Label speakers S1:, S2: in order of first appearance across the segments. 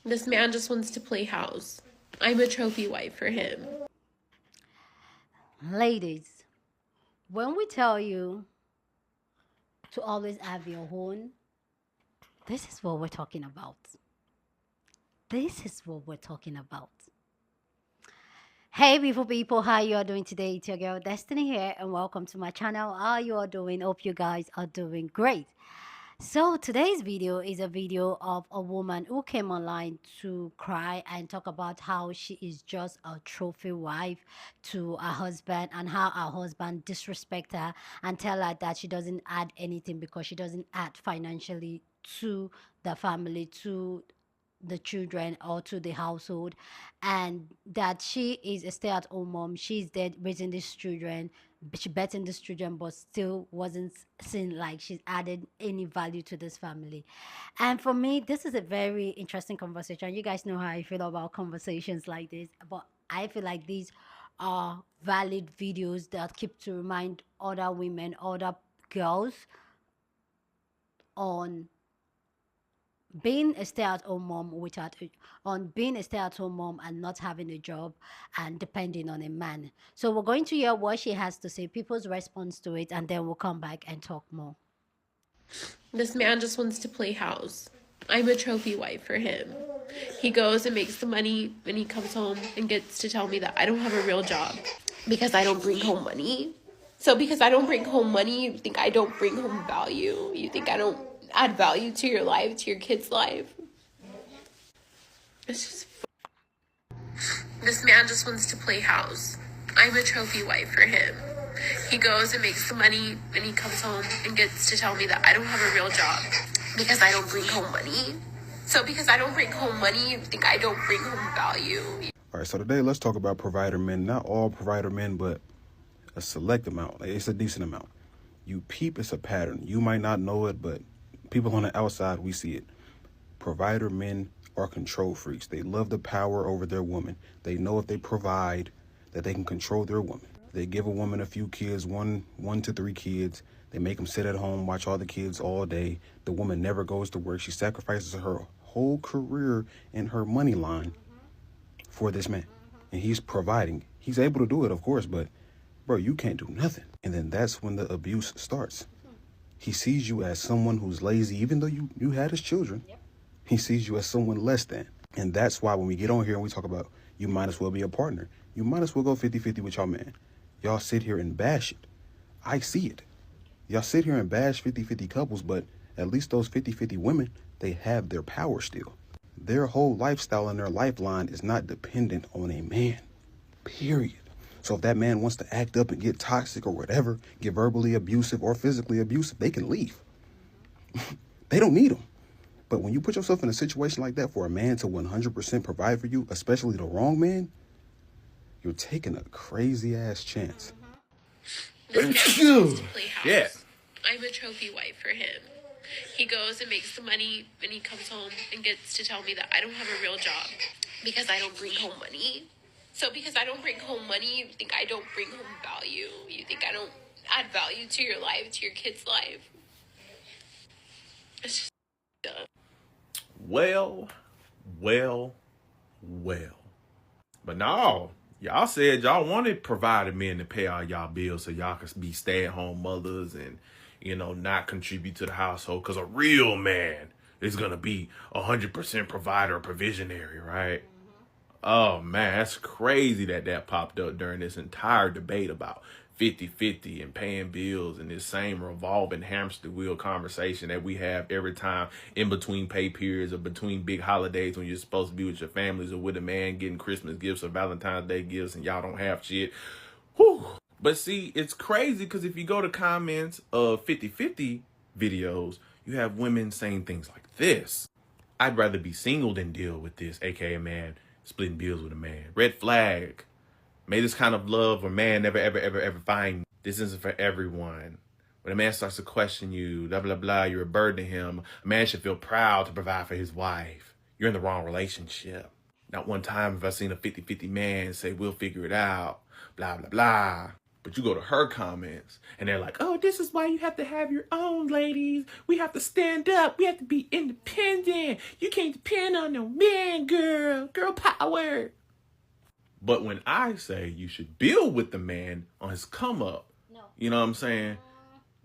S1: This man just wants to play house. I'm a trophy wife for him.
S2: Ladies, when we tell you to always have your own, this is what we're talking about. This is what we're talking about. Hey, beautiful people, how you are doing today? It's your girl Destiny here, and welcome to my channel. How you are doing? Hope you guys are doing great. So today's video is a video of a woman who came online to cry and talk about how she is just a trophy wife to her husband and how her husband disrespect her and tell her that she doesn't add anything because she doesn't add financially to the family, to the children or to the household, and that she is a stay-at-home mom. She's there raising these children, she betting these children, but still wasn't seen like she's added any value to this family. And for me, this is a very interesting conversation. You guys know how I feel about conversations like this, but I feel like these are valid videos that keep to remind other women, other girls on being a stay-at-home mom without on being a stay-at-home mom and not having a job and depending on a man. So we're going to hear what she has to say, people's response to it, and then we'll come back and talk more.
S1: This man just wants to play house. I'm a trophy wife for him. He goes and makes the money and he comes home and gets to tell me that I don't have a real job because I don't bring home money. So because I don't bring home money, you think I don't bring home value. You think I don't add value to your life, to your kid's life. It's just this man just wants to play house. I'm a trophy wife for him. He goes and makes the money and he comes home and gets to tell me that I don't have a real job because I don't bring home money. So because I don't bring home money, you think I don't bring home value.
S3: All right, so today let's talk about provider men. Not all provider men, but a select amount. It's a decent amount. You peep, it's a pattern. You might not know it, but people on the outside, we see it. Provider men are control freaks. They love the power over their woman. They know if they provide that they can control their woman. They give a woman a few kids, one to three kids. They make them sit at home, watch all the kids all day. The woman never goes to work. She sacrifices her whole career and her money line for this man. And he's providing. He's able to do it, of course, but bro, you can't do nothing. And then that's when the abuse starts. He sees you as someone who's lazy, even though you had his children. Yep. He sees you as someone less than. And that's why when we get on here and we talk about you might as well be a partner, you might as well go 50-50 with y'all man. Y'all sit here and bash it. I see it. Y'all sit here and bash 50-50 couples, but at least those 50-50 women, they have their power still. Their whole lifestyle and their lifeline is not dependent on a man, period. So if that man wants to act up and get toxic or whatever, get verbally abusive or physically abusive, they can leave. They don't need them. But when you put yourself in a situation like that for a man to 100% provide for you, especially the wrong man, you're taking a crazy ass chance.
S1: Yeah. I'm a trophy wife for him. He goes and makes the money and he comes home and gets to tell me that I don't have a real job because I don't bring home money. So because I don't bring home money, you think I don't bring home value. You think I don't add value to your life, to your kid's life. It's just
S4: Well. But no, y'all said y'all wanted provided men to pay all y'all bills so y'all could be stay-at-home mothers and, not contribute to the household. Because a real man is going to be 100% provider, provisionary, right? Oh, man, that's crazy that popped up during this entire debate about 50-50 and paying bills and this same revolving hamster wheel conversation that we have every time in between pay periods or between big holidays when you're supposed to be with your families or with a man getting Christmas gifts or Valentine's Day gifts and y'all don't have shit. Whew. But see, it's crazy because if you go to comments of 50-50 videos, you have women saying things like this. I'd rather be single than deal with this, aka man splitting bills with a man. Red flag. May this kind of love or man never, ever find. This isn't for everyone. When a man starts to question you, blah, blah, blah, you're a burden to him. A man should feel proud to provide for his wife. You're in the wrong relationship. Not one time have I seen a 50-50 man say, we'll figure it out, blah, blah, blah. But you go to her comments and they're like, oh, this is why you have to have your own, ladies. We have to stand up. We have to be independent. You can't depend on no man, girl. Girl power. But when I say you should build with the man on his come up, you know what I'm saying?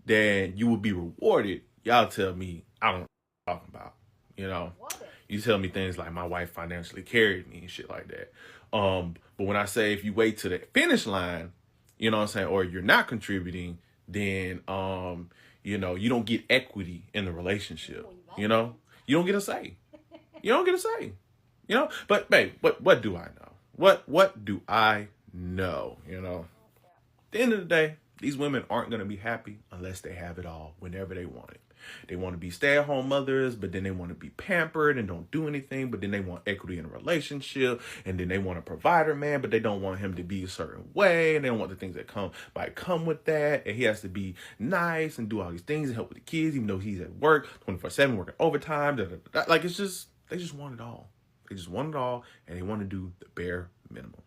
S4: Then you will be rewarded. Y'all tell me I don't know what I'm talking about. You know, you tell me things like my wife financially carried me and shit like that. But when I say if you wait to the finish line, you know what I'm saying, or you're not contributing, then you know, you don't get equity in the relationship. You know, you don't get a say. You don't get a say. You know, but babe, what do I know? What do I know? You know, at the end of the day, these women aren't going to be happy unless they have it all whenever they want it. They want to be stay-at-home mothers, but then they want to be pampered and don't do anything, but then they want equity in a relationship, and then they want a provider man, but they don't want him to be a certain way, and they don't want the things that come with that, and he has to be nice and do all these things and help with the kids, even though he's at work 24/7, working overtime. Like, it's just, they just want it all. They just want it all, and they want to do the bare minimum.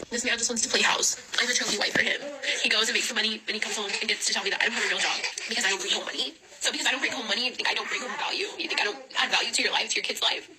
S1: This man just wants to play house. I'm a trophy wife for him. He goes and makes the money, and he comes home and gets to tell me that I don't have a real job because I don't bring home money. So because I don't bring home money, you think I don't bring home value? You think I don't add value to your life, to your kid's life?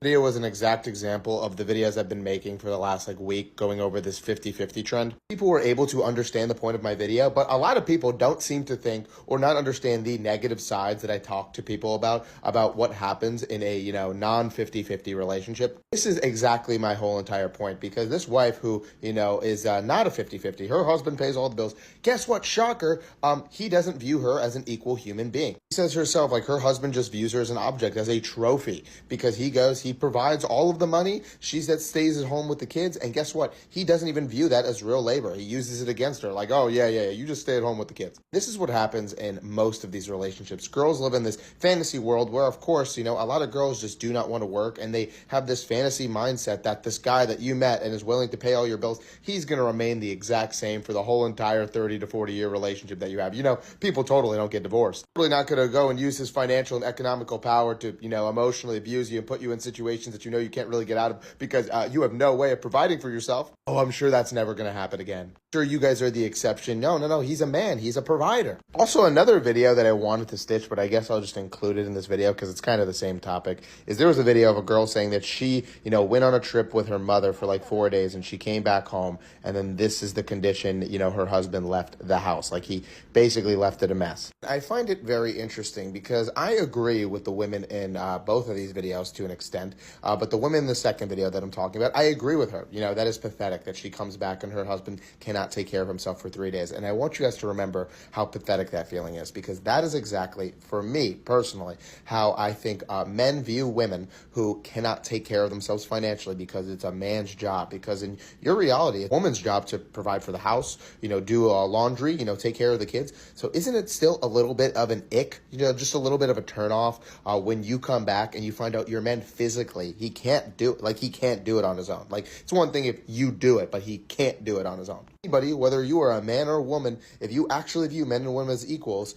S5: Video was an exact example of the videos I've been making for the last week, going over this 50-50 trend. People were able to understand the point of my video, but a lot of people don't seem to think or not understand the negative sides that I talk to people about what happens in a, you know, non-50-50 relationship. This is exactly my whole entire point, because this wife who, you know, is not a 50-50, her husband pays all the bills. Guess what? Shocker. He doesn't view her as an equal human being. She says herself, like, her husband just views her as an object, as a trophy, because he provides all of the money. She stays at home with the kids, and guess what? He doesn't even view that as real labor. He uses it against her, like, oh, yeah, you just stay at home with the kids. This is what happens in most of these relationships. Girls live in this fantasy world where, of course, you know, a lot of girls just do not want to work, and they have this fantasy mindset that this guy that you met and is willing to pay all your bills, he's going to remain the exact same for the whole entire 30 to 40 year relationship that you have. You know, people totally don't get divorced. Totally not going to go and use his financial and economical power to, you know, emotionally abuse you and put you in situations that you know you can't really get out of because you have no way of providing for yourself. Oh, I'm sure that's never going to happen again. Sure, you guys are the exception. No, he's a man. He's a provider. Also, another video that I wanted to stitch, but I guess I'll just include it in this video because it's kind of the same topic, is there was a video of a girl saying that she, you know, went on a trip with her mother for like 4 days and she came back home, and then this is the condition, you know, her husband left the house. Like, he basically left it a mess. I find it very interesting because I agree with the women in both of these videos to an extent, but the woman in the second video that I'm talking about, I agree with her. You know, that is pathetic that she comes back and her husband cannot take care of himself for 3 days. And I want you guys to remember how pathetic that feeling is, because that is exactly, for me personally, how I think men view women who cannot take care of themselves financially, because it's a man's job. Because in your reality, it's a woman's job to provide for the house, you know, do laundry, you know, take care of the kids. So isn't it still a little bit of an ick, you know, just a little bit of a turnoff when you come back and you find out your man physically, he can't do it. Like, he can't do it on his own. Like, it's one thing if you do it, but he can't do it on his own. Anybody, whether you are a man or a woman, if you actually view men and women as equals,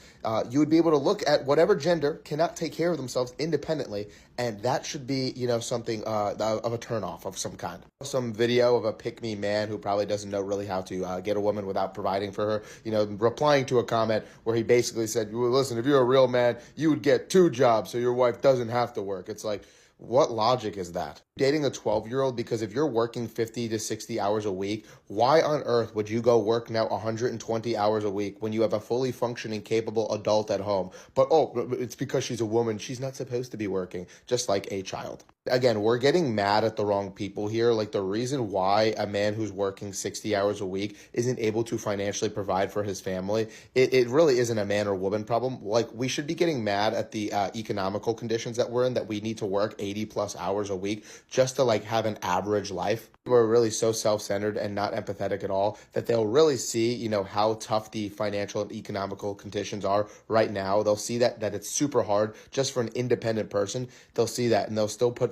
S5: you would be able to look at whatever gender cannot take care of themselves independently, and that should be, you know, something of a turnoff of some kind. Some video of a pick-me man who probably doesn't know really how to get a woman without providing for her, you know, replying to a comment where he basically said, well, listen, if you're a real man, you would get 2 jobs so your wife doesn't have to work. It's like, what logic is that? Dating a 12-year-old, because if you're working 50 to 60 hours a week, why on earth would you go work now 120 hours a week when you have a fully functioning, capable adult at home? But, oh, it's because she's a woman. She's not supposed to be working, just like a child. Again, we're getting mad at the wrong people here. Like, the reason why a man who's working 60 hours a week isn't able to financially provide for his family, it really isn't a man or woman problem. Like, we should be getting mad at the economical conditions that we're in, that we need to work 80 plus hours a week just to, like, have an average life. We're really so self-centered and not empathetic at all that they'll really see, you know, how tough the financial and economical conditions are right now. They'll see that it's super hard just for an independent person. They'll see that, and they'll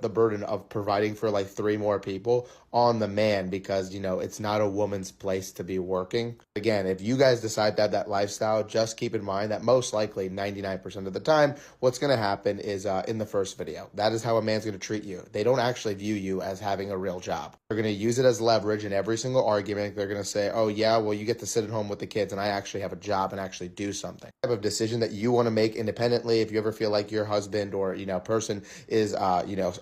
S5: the burden of providing for like 3 more people on the man because, it's not a woman's place to be working. Again, if you guys decide to have that lifestyle, just keep in mind that most likely 99% of the time, what's going to happen is in the first video. That is how a man's going to treat you. They don't actually view you as having a real job. They're going to use it as leverage in every single argument. They're going to say, oh yeah, well, you get to sit at home with the kids and I actually have a job and actually do something. Type of decision that you want to make independently. If you ever feel like your husband or, person is,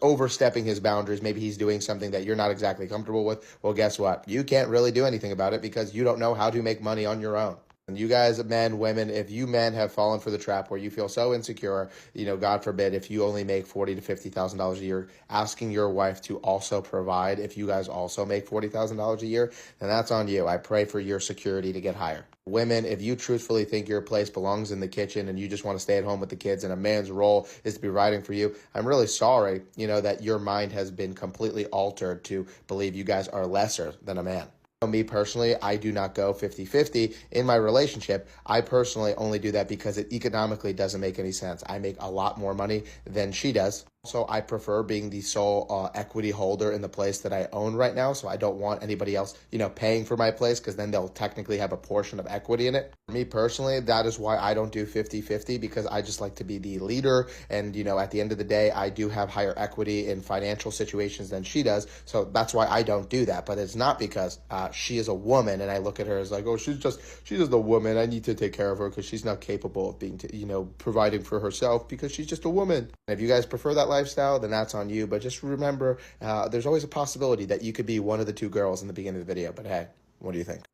S5: overstepping his boundaries, maybe he's doing something that you're not exactly comfortable with. Well, guess what? You can't really do anything about it because you don't know how to make money on your own. And you guys, men, women, if you men have fallen for the trap where you feel so insecure, God forbid, if you only make $40,000 to $50,000 a year, asking your wife to also provide, if you guys also make $40,000 a year, then that's on you. I pray for your security to get higher. Women, if you truthfully think your place belongs in the kitchen and you just want to stay at home with the kids and a man's role is to be providing for you, I'm really sorry, that your mind has been completely altered to believe you guys are lesser than a man. Me personally, I do not go 50-50 in my relationship. I personally only do that because it economically doesn't make any sense. I make a lot more money than she does. So I prefer being the sole equity holder in the place that I own right now. So I don't want anybody else, paying for my place because then they'll technically have a portion of equity in it. For me personally, that is why I don't do 50-50 because I just like to be the leader. And, at the end of the day, I do have higher equity in financial situations than she does. So that's why I don't do that. But it's not because she is a woman and I look at her as like, oh, she's just a woman. I need to take care of her because she's not capable of being, providing for herself because she's just a woman. And if you guys prefer that lifestyle, then that's on you. But just remember, there's always a possibility that you could be one of the two girls in the beginning of the video. But hey, what do you think?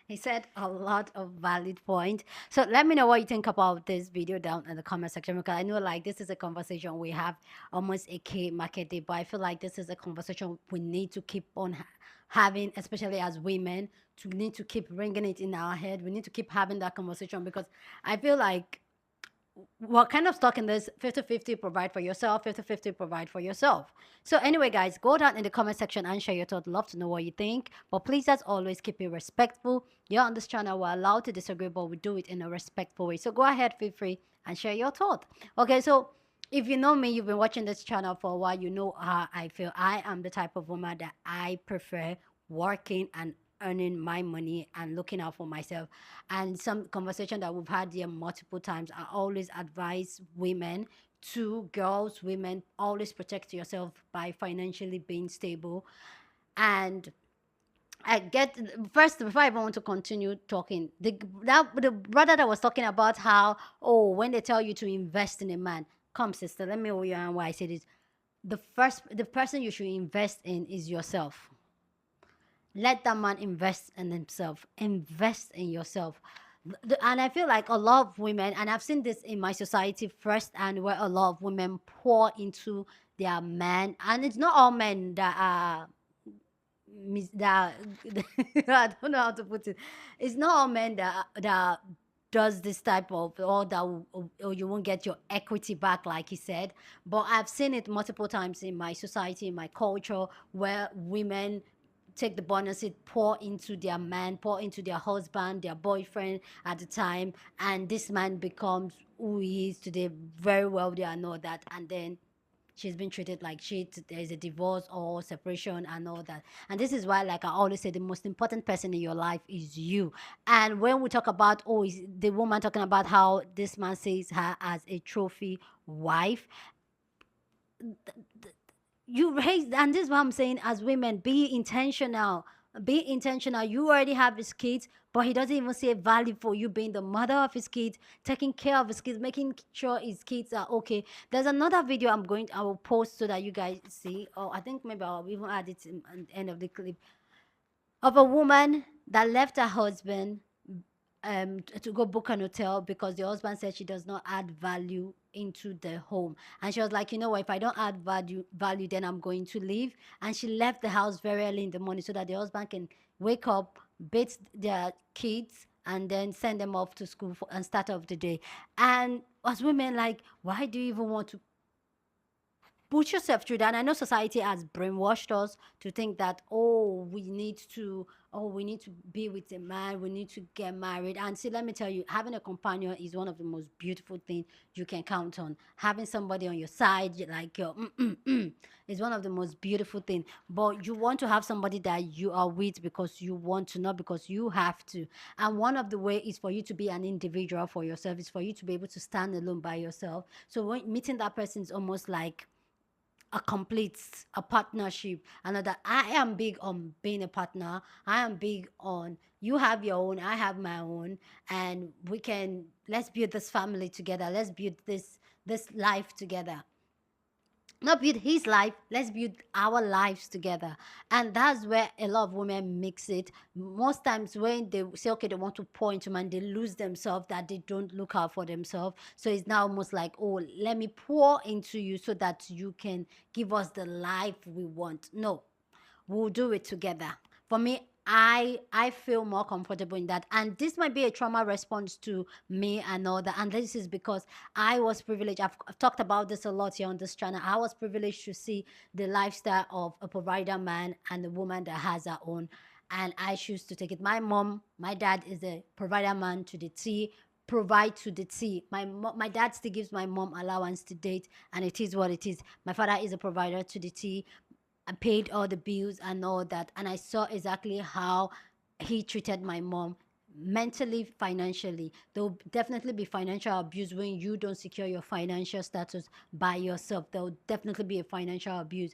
S2: He said a lot of valid points. So let me know what you think about this video down in the comment section, because I know like this is a conversation we have almost a K market day, but I feel like this is a conversation we need to keep on having, especially as women, to need to keep ringing it in our head. We need to keep having that conversation because I feel like we're kind of stuck in this 50-50 provide for yourself, 50-50 provide for yourself. So anyway, guys, go down in the comment section and share your thoughts. Love to know what you think. But please, as always, keep it respectful. You're on this channel. We're allowed to disagree, but we do it in a respectful way. So go ahead, feel free and share your thought. Okay, so if you know me, you've been watching this channel for a while, you know how I feel. I am the type of woman that I prefer working and earning my money and looking out for myself. And some conversation that we've had here multiple times, I always advise women, to girls, women, always protect yourself by financially being stable. And I get first, before I even want to continue talking, the brother that was talking about how, oh, when they tell you to invest in a man, come sister, let me know you and why I say this. The person you should invest in is yourself. Let that man invest in himself. Invest in yourself. And I feel like a lot of women, and I've seen this in my society first, and where a lot of women pour into their man, and it's not all men that are that I don't know how to put it. It's not all men that does this type of, or that or you won't get your equity back, like he said. But I've seen it multiple times in my society, in my culture, where women take the bonuses, pour into their man, pour into their husband, their boyfriend at the time, and this man becomes who he is today, very wealthy and all that, and then she's been treated like shit. There's a divorce or separation and all that. And this is why, like I always say, the most important person in your life is you. And when we talk about, oh, is the woman talking about how this man sees her as a trophy wife, you raise, and this is what I'm saying, as women, be intentional. Be intentional. You already have his kids, but he doesn't even see a value for you being the mother of his kids, taking care of his kids, making sure his kids are okay. There's another video I will post so that you guys see, or I think maybe I'll even add it in the end of the clip, of a woman that left her husband to go book an hotel because the husband said she does not add value into the home. And she was like, you know what, if I don't add value, then I'm going to leave. And she left the house very early in the morning so that the husband can wake up, bathe their kids, and then send them off to school and start off the day. And as women, like, why do you even want to put yourself through that. And I know society has brainwashed us to think that, we need to be with a man, we need to get married. And see, let me tell you, having a companion is one of the most beautiful things you can count on. Having somebody on your side, like your is one of the most beautiful things. But you want to have somebody that you are with because you want to, not because you have to. And one of the way is for you to be an individual for yourself, is for you to be able to stand alone by yourself. So when meeting that person is almost like a partnership. Another, I am big on being a partner. I am big on, you have your own, I have my own, and let's build this family together. Let's build this life together. Not build his life, let's build our lives together. And that's where a lot of women mix it. Most times when they say, okay, they want to pour into man, they lose themselves, that they don't look out for themselves. So it's now almost like, oh, let me pour into you so that you can give us the life we want. No, we'll do it together. For me, I feel more comfortable in that. And this might be a trauma response to me and all that. And this is because I was privileged. I've talked about this a lot here on this channel. I was privileged to see the lifestyle of a provider man and a woman that has her own. And I choose to take it. My dad is a provider man to the T, provide to the T. My dad still gives my mom allowance to date, and it is what it is. My father is a provider to the T. I paid all the bills and all that, and I saw exactly how he treated my mom mentally, financially. There will definitely be financial abuse when you don't secure your financial status by yourself. There will definitely be a financial abuse.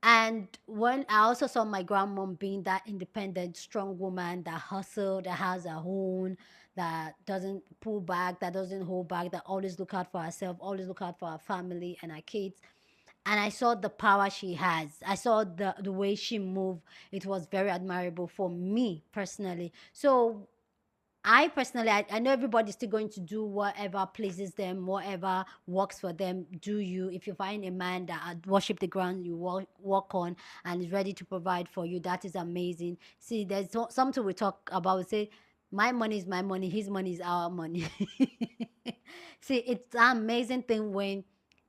S2: And when I also saw my grandmom being that independent, strong woman that hustled, that has her own, that doesn't pull back, that doesn't hold back, that always look out for herself, always look out for her family and her kids. And I saw the power she has. I saw the way she moved. It was very admirable for me personally. So I personally, I know everybody's still going to do whatever pleases them, whatever works for them. Do you? If you find a man that worship the ground you walk on and is ready to provide for you, that is amazing. See, there's something we talk about. We say, my money is my money, his money is our money. See, it's an amazing thing when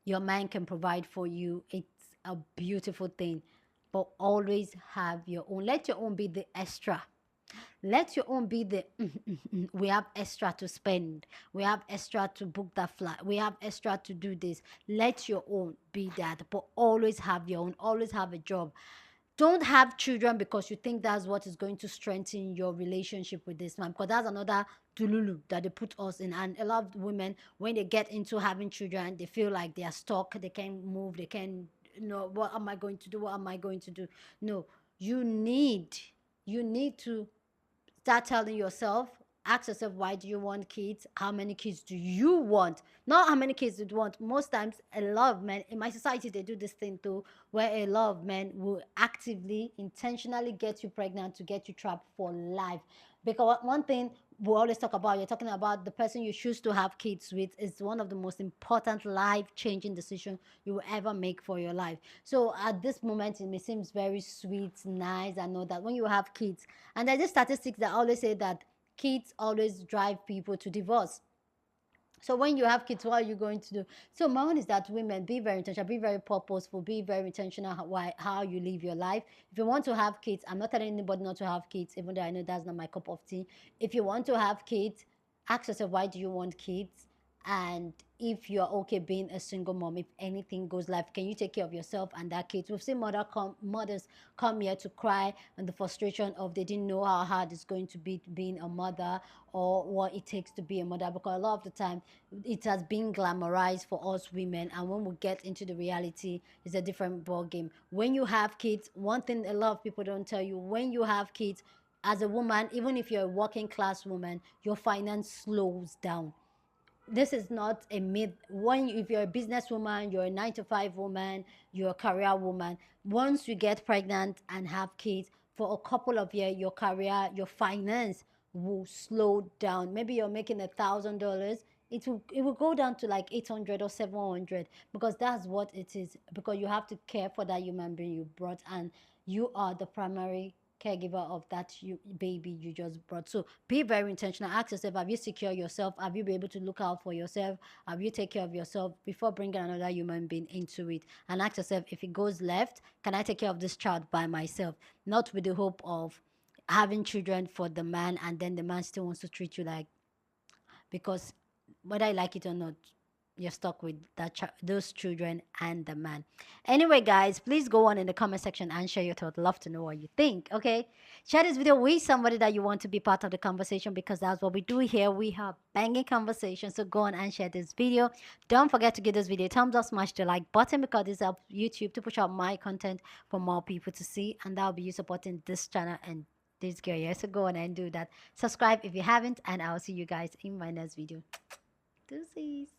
S2: your man can provide for you. It's a beautiful thing. But always have your own. Let your own be the extra. Let your own be the we have extra to spend. We have extra to book that flight. We have extra to do this. Let your own be that. But always have your own. Always have a job. Don't have children because you think that's what is going to strengthen your relationship with this man. Because that's another dululu that they put us in. And a lot of women, when they get into having children, they feel like they are stuck. They can't move. They can't, what am I going to do? What am I going to do? No, you need to start telling yourself, ask yourself, why do you want kids? How many kids do you want? Not how many kids do you want. Most times, a lot of men in my society, they do this thing too, where a lot of men will actively, intentionally get you pregnant to get you trapped for life. Because one thing we always talk about, you're talking about the person you choose to have kids with, is one of the most important life-changing decisions you will ever make for your life. So at this moment, it may seem very sweet, nice, and all that. When you have kids, and there's just statistics that always say that kids always drive people to divorce. So when you have kids, what are you going to do? So my own is that women, be very intentional, be very purposeful, be very intentional how you live your life. If you want to have kids, I'm not telling anybody not to have kids, even though I know that's not my cup of tea. If you want to have kids, ask yourself, why do you want kids? And if you're okay being a single mom, if anything goes live, can you take care of yourself and that kids? We've seen mothers come here to cry and the frustration of they didn't know how hard it's going to be being a mother, or what it takes to be a mother, because a lot of the time it has been glamorized for us women, and when we get into the reality, it's a different ball game. When you have kids, one thing a lot of people don't tell you, when you have kids as a woman, even if you're a working class woman, your finance slows down. This is not a myth. If you're a businesswoman, you're a 9 to 5 woman, you're a career woman, once you get pregnant and have kids, for a couple of years, your career, your finance will slow down. Maybe you're making $1,000, it will go down to like 800 or 700, because that's what it is. Because you have to care for that human being you brought, and you are the primary caregiver of that baby you just brought. So be very intentional. Ask yourself, have you secured yourself? Have you been able to look out for yourself? Have you take care of yourself before bringing another human being into it? And ask yourself, if it goes left, can I take care of this child by myself? Not with the hope of having children for the man, and then the man still wants to treat you like, because whether I like it or not, you're stuck with those children and the man. Anyway, guys, please go on in the comment section and share your thoughts. Love to know what you think. Okay, share this video with somebody that you want to be part of the conversation, because that's what we do here. We have banging conversations. So go on and share this video. Don't forget to give this video a thumbs up, smash the like button, because this helps YouTube to push out my content for more people to see, and that'll be you supporting this channel and this girl here. So go on and do that. Subscribe if you haven't, and I'll see you guys in my next video. Deuces.